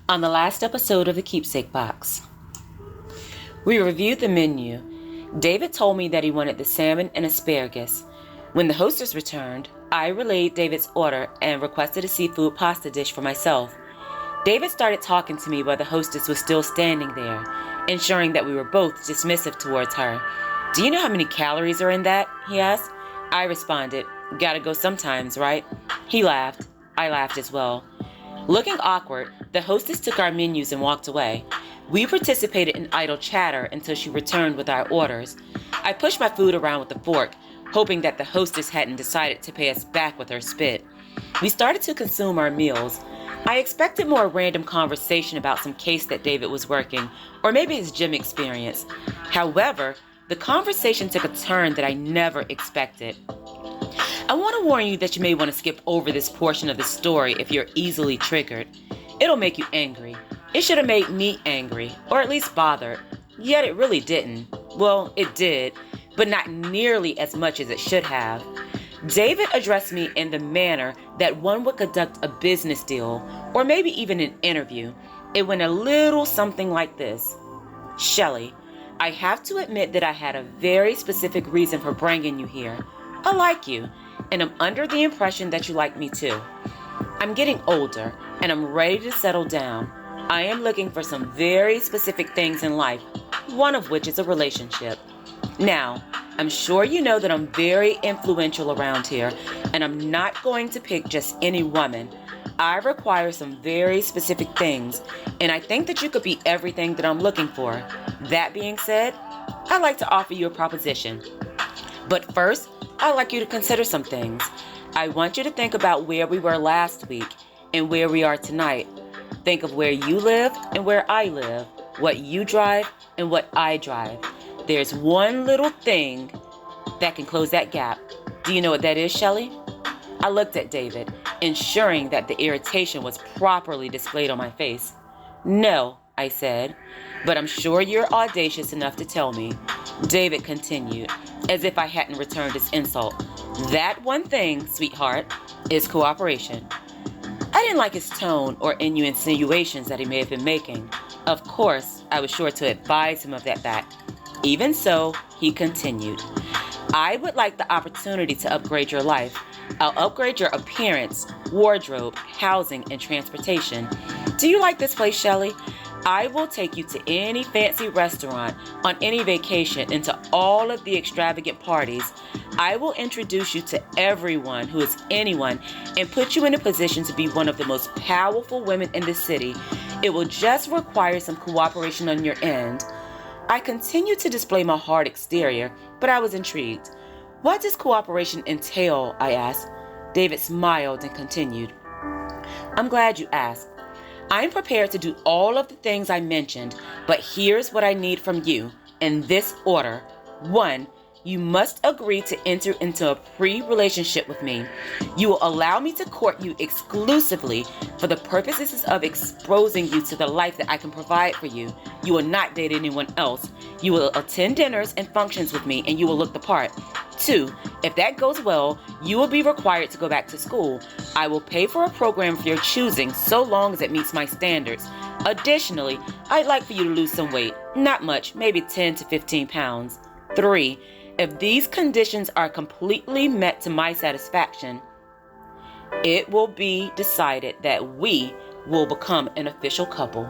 On the last episode of the Keepsake box, we reviewed the menu. David told me that he wanted the salmon and asparagus. When the hostess returned, I relayed David's order and requested a seafood pasta dish for myself. David started talking to me while the hostess was still standing there, ensuring that we were both dismissive towards her. "Do you know how many calories are in that?" he asked. I responded, "Gotta go sometimes, right?" He laughed. I laughed as well. Looking awkward, the hostess took our menus and walked away. We participated in idle chatter until she returned with our orders. I pushed my food around with a fork, hoping that the hostess hadn't decided to pay us back with her spit. We started to consume our meals. I expected more random conversation about some case that David was working, or maybe his gym experience. However, the conversation took a turn that I never expected. I want to warn you that you may want to skip over this portion of the story if you're easily triggered. It'll make you angry. It should have made me angry, or at least bothered. Yet it really didn't. Well, it did, but not nearly as much as it should have. David addressed me in the manner that one would conduct a business deal, or maybe even an interview. It went a little something like this. "Shelly, I have to admit that I had a very specific reason for bringing you here. I like you, and I'm under the impression that you like me too. I'm getting older, and I'm ready to settle down. I am looking for some very specific things in life, one of which is a relationship. Now, I'm sure you know that I'm very influential around here, and I'm not going to pick just any woman. I require some very specific things, and I think that you could be everything that I'm looking for. That being said, I'd like to offer you a proposition. But first, I'd like you to consider some things. I want you to think about where we were last week and where we are tonight. Think of where you live and where I live, what you drive and what I drive. There's one little thing that can close that gap. Do you know what that is, Shelly?" I looked at David, ensuring that the irritation was properly displayed on my face. "No," I said, "but I'm sure you're audacious enough to tell me." David continued, as if I hadn't returned his insult. "That one thing, sweetheart, is cooperation." I didn't like his tone or any insinuations that he may have been making. Of course, I was sure to advise him of that fact. Even so, he continued, "I would like the opportunity to upgrade your life. I'll upgrade your appearance, wardrobe, housing, and transportation. Do you like this place, Shelly? I will take you to any fancy restaurant, on any vacation, and to all of the extravagant parties. I will introduce you to everyone who is anyone and put you in a position to be one of the most powerful women in the city. It will just require some cooperation on your end." I continued to display my hard exterior, but I was intrigued. "What does cooperation entail?" I asked. David smiled and continued, "I'm glad you asked. I'm prepared to do all of the things I mentioned, but here's what I need from you, in this order. 1, you must agree to enter into a pre-relationship with me. You will allow me to court you exclusively for the purposes of exposing you to the life that I can provide for you. You will not date anyone else. You will attend dinners and functions with me, and you will look the part. 2, if that goes well, you will be required to go back to school. I will pay for a program for your choosing so long as it meets my standards. Additionally, I'd like for you to lose some weight. Not much, maybe 10 to 15 pounds. 3, if these conditions are completely met to my satisfaction, it will be decided that we will become an official couple."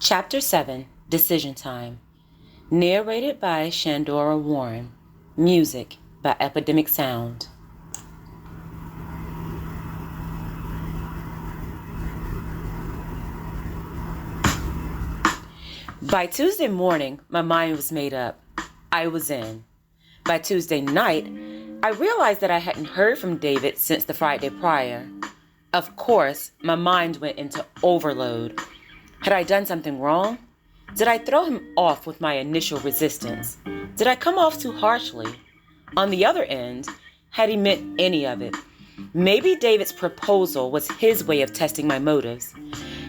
Chapter 7, Decision Time. Narrated by Shandora Warren. Music by Epidemic Sound. By Tuesday morning, my mind was made up. I was in. By Tuesday night, I realized that I hadn't heard from David since the Friday prior. Of course, my mind went into overload. Had I done something wrong? Did I throw him off with my initial resistance? Did I come off too harshly? On the other end, had he meant any of it? Maybe David's proposal was his way of testing my motives.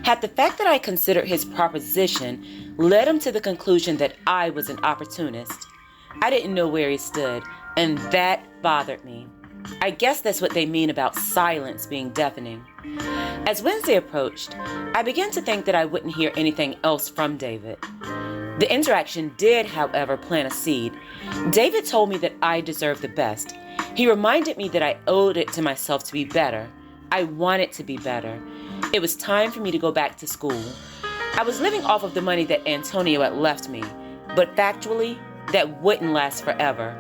Had the fact that I considered his proposition led him to the conclusion that I was an opportunist. I didn't know where he stood, and that bothered me. I guess that's what they mean about silence being deafening. As Wednesday approached, I began to think that I wouldn't hear anything else from David. The interaction did, however, plant a seed. David told me that I deserved the best. He reminded me that I owed it to myself to be better. I wanted to be better. It was time for me to go back to school. I was living off of the money that Antonio had left me, but factually, that wouldn't last forever.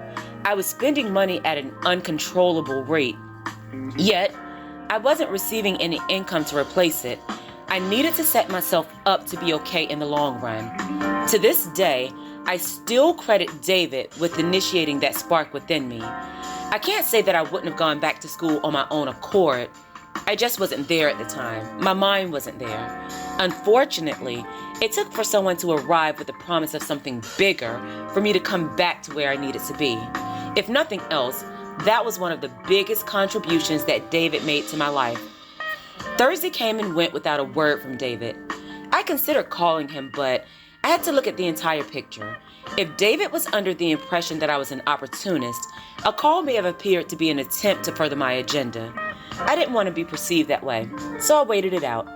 I was spending money at an uncontrollable rate. Yet, I wasn't receiving any income to replace it. I needed to set myself up to be okay in the long run. To this day, I still credit David with initiating that spark within me. I can't say that I wouldn't have gone back to school on my own accord. I just wasn't there at the time. My mind wasn't there. Unfortunately, it took for someone to arrive with the promise of something bigger for me to come back to where I needed to be. If nothing else, that was one of the biggest contributions that David made to my life. Thursday came and went without a word from David. I considered calling him, but I had to look at the entire picture. If David was under the impression that I was an opportunist, a call may have appeared to be an attempt to further my agenda. I didn't want to be perceived that way, so I waited it out.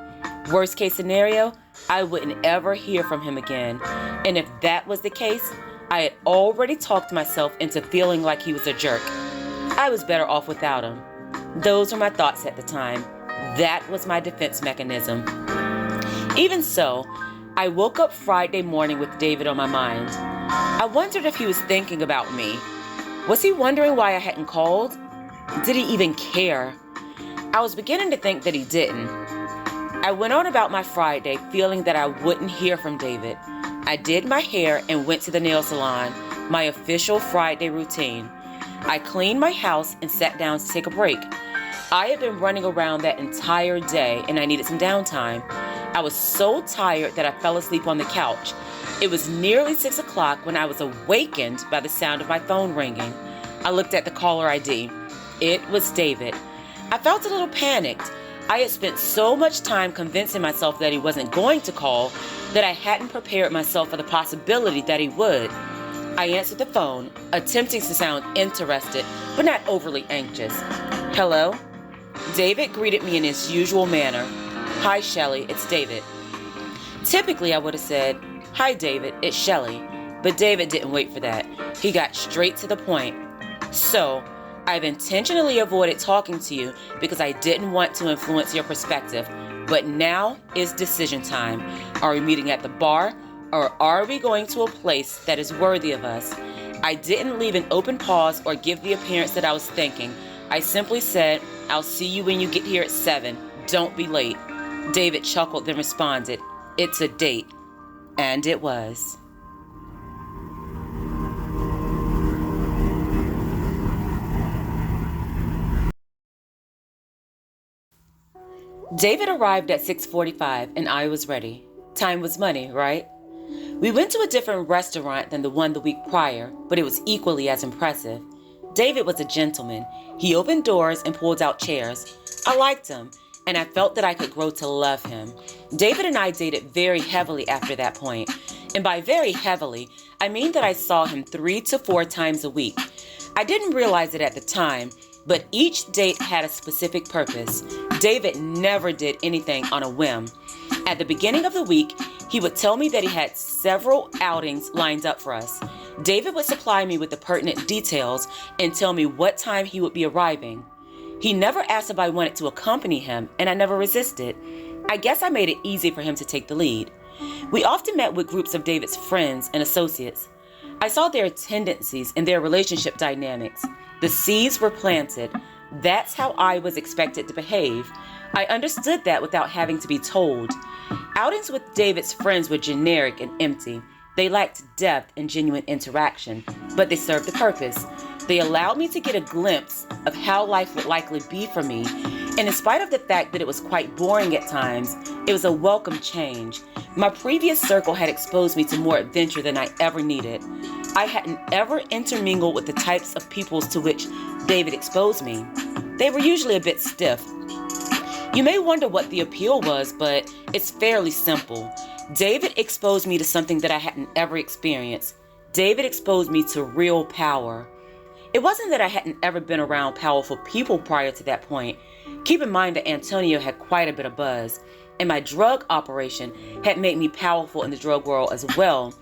Worst case scenario, I wouldn't ever hear from him again. And if that was the case, I had already talked myself into feeling like he was a jerk. I was better off without him. Those were my thoughts at the time. That was my defense mechanism. Even so, I woke up Friday morning with David on my mind. I wondered if he was thinking about me. Was he wondering why I hadn't called? Did he even care? I was beginning to think that he didn't. I went on about my Friday feeling that I wouldn't hear from David. I did my hair and went to the nail salon, my official Friday routine. I cleaned my house and sat down to take a break. I had been running around that entire day and I needed some downtime. I was so tired that I fell asleep on the couch. It was nearly 6 o'clock when I was awakened by the sound of my phone ringing. I looked at the caller ID. It was David. I felt a little panicked. I had spent so much time convincing myself that he wasn't going to call that I hadn't prepared myself for the possibility that he would. I answered the phone, attempting to sound interested, but not overly anxious. Hello? David greeted me in his usual manner. Hi, Shelly, it's David. Typically, I would have said, Hi, David, it's Shelly. But David didn't wait for that. He got straight to the point. So, I've intentionally avoided talking to you because I didn't want to influence your perspective. But now is decision time. Are we meeting at the bar, or are we going to a place that is worthy of us? I didn't leave an open pause or give the appearance that I was thinking. I simply said, I'll see you when you get here at 7. Don't be late. David chuckled, then responded, It's a date. And it was. David arrived at 6:45 and I was ready. Time was money, right? We went to a different restaurant than the one the week prior, but it was equally as impressive. David was a gentleman. He opened doors and pulled out chairs. I liked him, and I felt that I could grow to love him. David and I dated very heavily after that point. And by very heavily, I mean that I saw him 3 to 4 times a week. I didn't realize it at the time, but each date had a specific purpose. David never did anything on a whim. At the beginning of the week, he would tell me that he had several outings lined up for us. David would supply me with the pertinent details and tell me what time he would be arriving. He never asked if I wanted to accompany him, and I never resisted. I guess I made it easy for him to take the lead. We often met with groups of David's friends and associates. I saw their tendencies and their relationship dynamics. The seeds were planted. That's how I was expected to behave. I understood that without having to be told. Outings with David's friends were generic and empty. They lacked depth and genuine interaction, but they served the purpose. They allowed me to get a glimpse of how life would likely be for me, and in spite of the fact that it was quite boring at times, it was a welcome change. My previous circle had exposed me to more adventure than I ever needed. I hadn't ever intermingled with the types of peoples to which David exposed me. They were usually a bit stiff. You may wonder what the appeal was, but It's fairly simple. David exposed me to something that I hadn't ever experienced. David exposed me to real power. It wasn't that I hadn't ever been around powerful people prior to that point. Keep in mind that Antonio had quite a bit of buzz, and my drug operation had made me powerful in the drug world as well.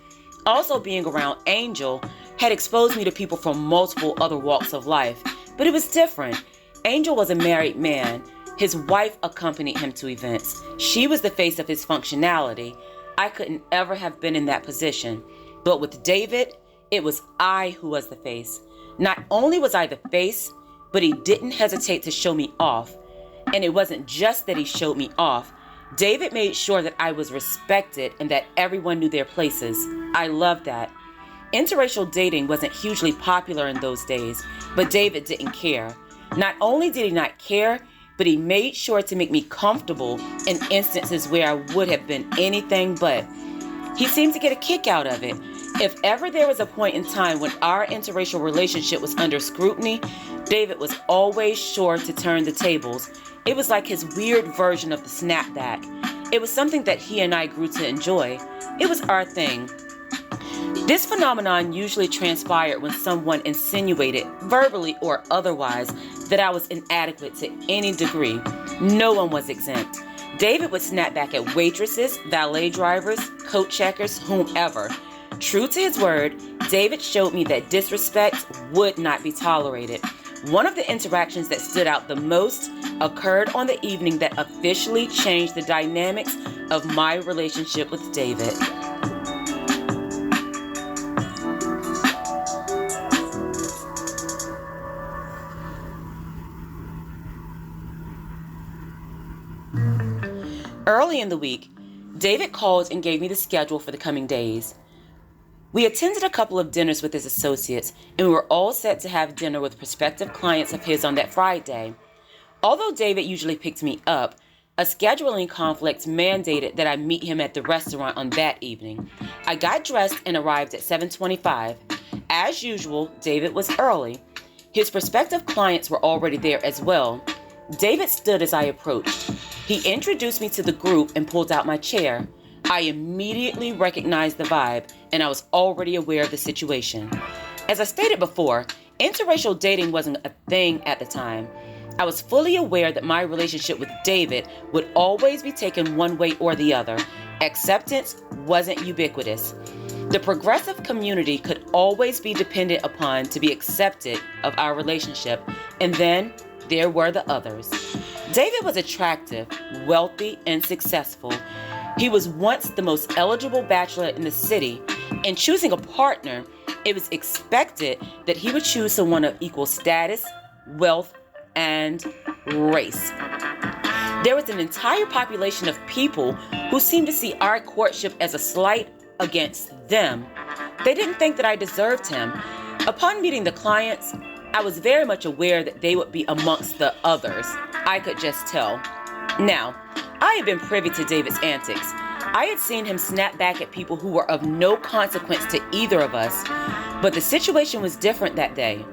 Also, being around Angel had exposed me to people from multiple other walks of life, but it was different. Angel was a married man. His wife accompanied him to events. She was the face of his functionality. I couldn't ever have been in that position. But with David, it was I who was the face. Not only was I the face, but he didn't hesitate to show me off. And it wasn't just that he showed me off. David made sure that I was respected and that everyone knew their places. I loved that. Interracial dating wasn't hugely popular in those days, but David didn't care. Not only did he not care, but he made sure to make me comfortable in instances where I would have been anything but. He seemed to get a kick out of it. If ever there was a point in time when our interracial relationship was under scrutiny, David was always sure to turn the tables. It was like his weird version of the snapback. It was something that he and I grew to enjoy. It was our thing. This phenomenon usually transpired when someone insinuated, verbally or otherwise, that I was inadequate to any degree. No one was exempt. David would snap back at waitresses, valet drivers, coat checkers, whomever. True to his word, David showed me that disrespect would not be tolerated. One of the interactions that stood out the most occurred on the evening that officially changed the dynamics of my relationship with David. Early in the week, David called and gave me the schedule for the coming days. We attended a couple of dinners with his associates, and we were all set to have dinner with prospective clients of his on that Friday. Although David usually picked me up, a scheduling conflict mandated that I meet him at the restaurant on that evening. I got dressed and arrived at 7:25. As usual, David was early. His prospective clients were already there as well. David stood as I approached. He introduced me to the group and pulled out my chair. I immediately recognized the vibe, and I was already aware of the situation. As I stated before, interracial dating wasn't a thing at the time. I was fully aware that my relationship with David would always be taken one way or the other. Acceptance wasn't ubiquitous. The progressive community could always be dependent upon to be accepted of our relationship, and then there were the others. David was attractive, wealthy, and successful. He was once the most eligible bachelor in the city. In choosing a partner, it was expected that he would choose someone of equal status, wealth, and race. There was an entire population of people who seemed to see our courtship as a slight against them. They didn't think that I deserved him. Upon meeting the clients, I was very much aware that they would be amongst the others. I could just tell. Now, I had been privy to David's antics. I had seen him snap back at people who were of no consequence to either of us, but the situation was different that day.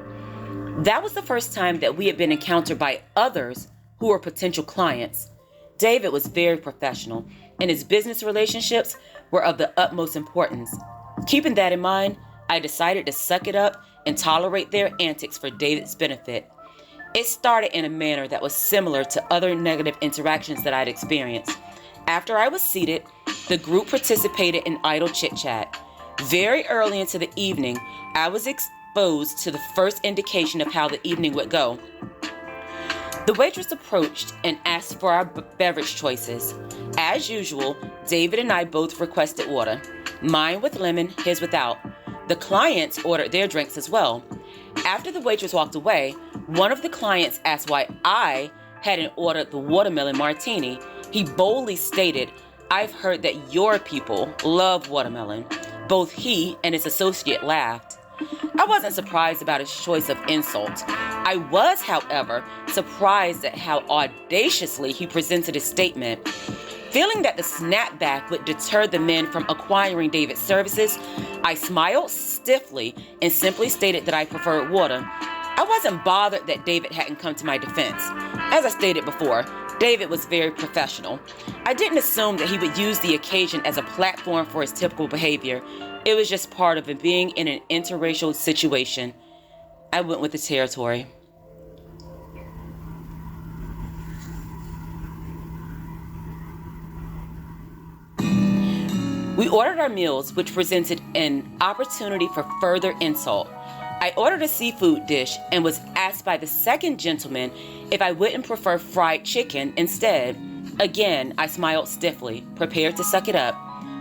That was the first time that we had been encountered by others who were potential clients. David was very professional, and his business relationships were of the utmost importance. Keeping that in mind, I decided to suck it up and tolerate their antics for David's benefit. It started in a manner that was similar to other negative interactions that I'd experienced. After I was seated, the group participated in idle chit-chat. Very early into the evening, I was exposed to the first indication of how the evening would go. The waitress approached and asked for our beverage choices. As usual, David and I both requested water. Mine with lemon, his without. The clients ordered their drinks as well. After the waitress walked away, one of the clients asked why I hadn't ordered the watermelon martini. He boldly stated, "I've heard that your people love watermelon." Both he and his associate laughed. I wasn't surprised about his choice of insult. I was, however, surprised at how audaciously he presented his statement. Feeling that the snapback would deter the men from acquiring David's services, I smiled stiffly and simply stated that I preferred water. I wasn't bothered that David hadn't come to my defense. As I stated before, David was very professional. I didn't assume that he would use the occasion as a platform for his typical behavior. It was just part of it being in an interracial situation. I went with the territory. We ordered our meals, which presented an opportunity for further insult. I ordered a seafood dish and was asked by the second gentleman if I wouldn't prefer fried chicken instead. Again, I smiled stiffly, prepared to suck it up.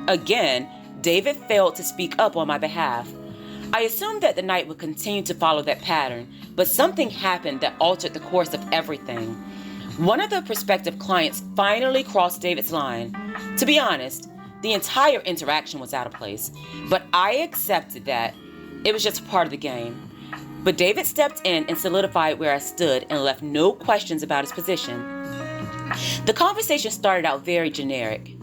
Again, David failed to speak up on my behalf. I assumed that the night would continue to follow that pattern, but something happened that altered the course of everything. One of the prospective clients finally crossed David's line. To be honest, the entire interaction was out of place, but I accepted that. It was just part of the game. But David stepped in and solidified where I stood and left no questions about his position. The conversation started out very generic.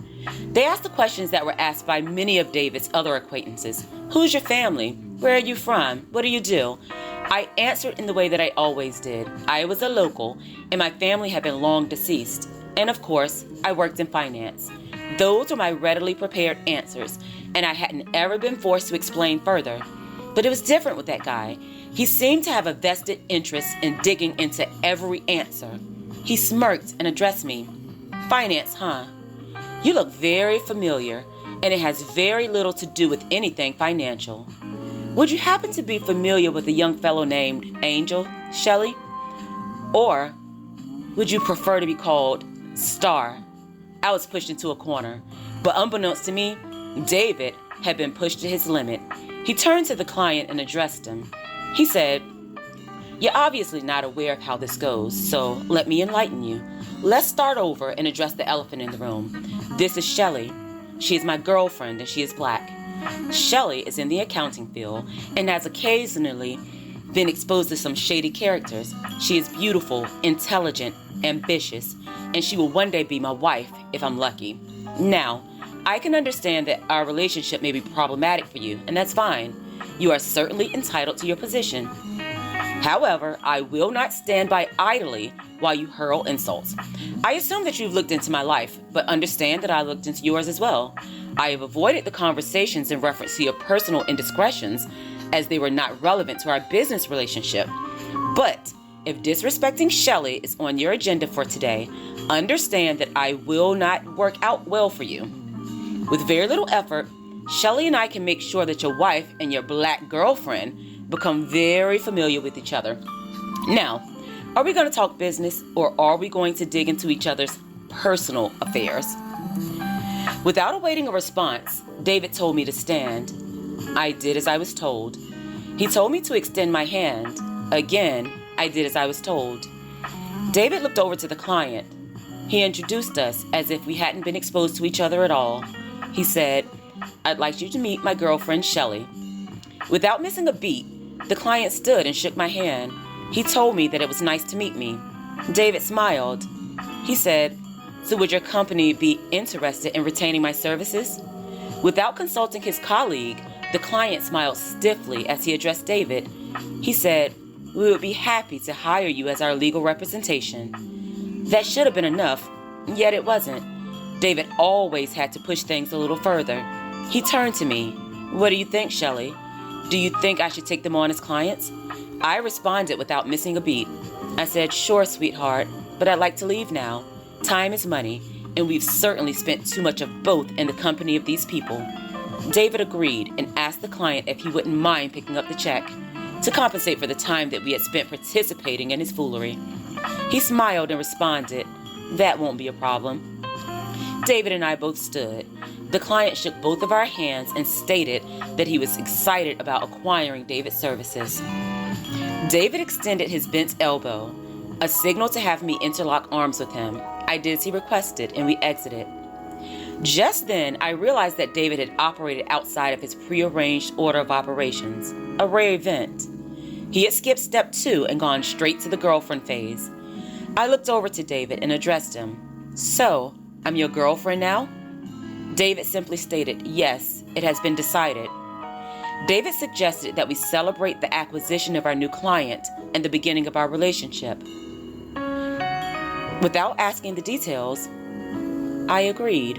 They asked the questions that were asked by many of David's other acquaintances. Who's your family? Where are you from? What do you do? I answered in the way that I always did. I was a local, and my family had been long deceased. And of course, I worked in finance. Those were my readily prepared answers, and I hadn't ever been forced to explain further. But it was different with that guy. He seemed to have a vested interest in digging into every answer. He smirked and addressed me. Finance, huh? You look very familiar, and it has very little to do with anything financial. Would you happen to be familiar with a young fellow named Angel, Shelley? Or would you prefer to be called Star? I was pushed into a corner, but unbeknownst to me, David had been pushed to his limit. He turned to the client and addressed him. He said, "You're obviously not aware of how this goes, so let me enlighten you. Let's start over and address the elephant in the room. This is Shelley. She is my girlfriend and she is black. Shelley is in the accounting field and has occasionally been exposed to some shady characters. She is beautiful, intelligent, ambitious, and she will one day be my wife if I'm lucky. Now, I can understand that our relationship may be problematic for you, and that's fine. You are certainly entitled to your position. However, I will not stand by idly while you hurl insults. I assume that you've looked into my life, but understand that I looked into yours as well. I have avoided the conversations in reference to your personal indiscretions, as they were not relevant to our business relationship. But if disrespecting Shelley is on your agenda for today, understand that I will not work out well for you. With very little effort, Shelley and I can make sure that your wife and your black girlfriend become very familiar with each other. Now, are we going to talk business, or are we going to dig into each other's personal affairs?" Without awaiting a response, David told me to stand. I did as I was told. He told me to extend my hand. Again, I did as I was told. David looked over to the client. He introduced us as if we hadn't been exposed to each other at all. He said, "I'd like you to meet my girlfriend, Shelley." Without missing a beat, the client stood and shook my hand. He told me that it was nice to meet me. David smiled. He said, "So would your company be interested in retaining my services?" Without consulting his colleague, the client smiled stiffly as he addressed David. He said, "We would be happy to hire you as our legal representation." That should have been enough, yet it wasn't. David always had to push things a little further. He turned to me. "What do you think, Shelley? Do you think I should take them on as clients?" I responded without missing a beat. I said, "Sure, sweetheart, but I'd like to leave now. Time is money, and we've certainly spent too much of both in the company of these people." David agreed and asked the client if he wouldn't mind picking up the check to compensate for the time that we had spent participating in his foolery. He smiled and responded, "That won't be a problem." David and I both stood. The client shook both of our hands and stated that he was excited about acquiring David's services. David extended his bent elbow, a signal to have me interlock arms with him. I did as he requested, and we exited. Just then, I realized that David had operated outside of his prearranged order of operations, a rare event. He had skipped step 2 and gone straight to the girlfriend phase. I looked over to David and addressed him. "So, I'm your girlfriend now?" David simply stated, "Yes, it has been decided." David suggested that we celebrate the acquisition of our new client and the beginning of our relationship. Without asking the details, I agreed.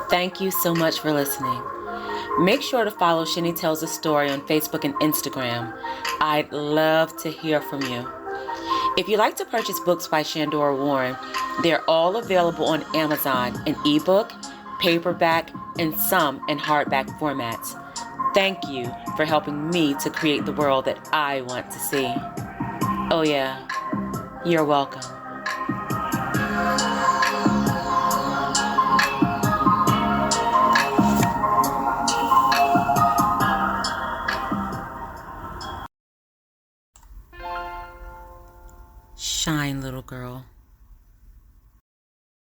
Thank you so much for listening. Make sure to follow Shenny Tells a Story on Facebook and Instagram. I'd love to hear from you. If you'd like to purchase books by Shandora Warren, they're all available on Amazon in ebook, paperback, and some in hardback formats. Thank you for helping me to create the world that I want to see. Oh yeah, you're welcome.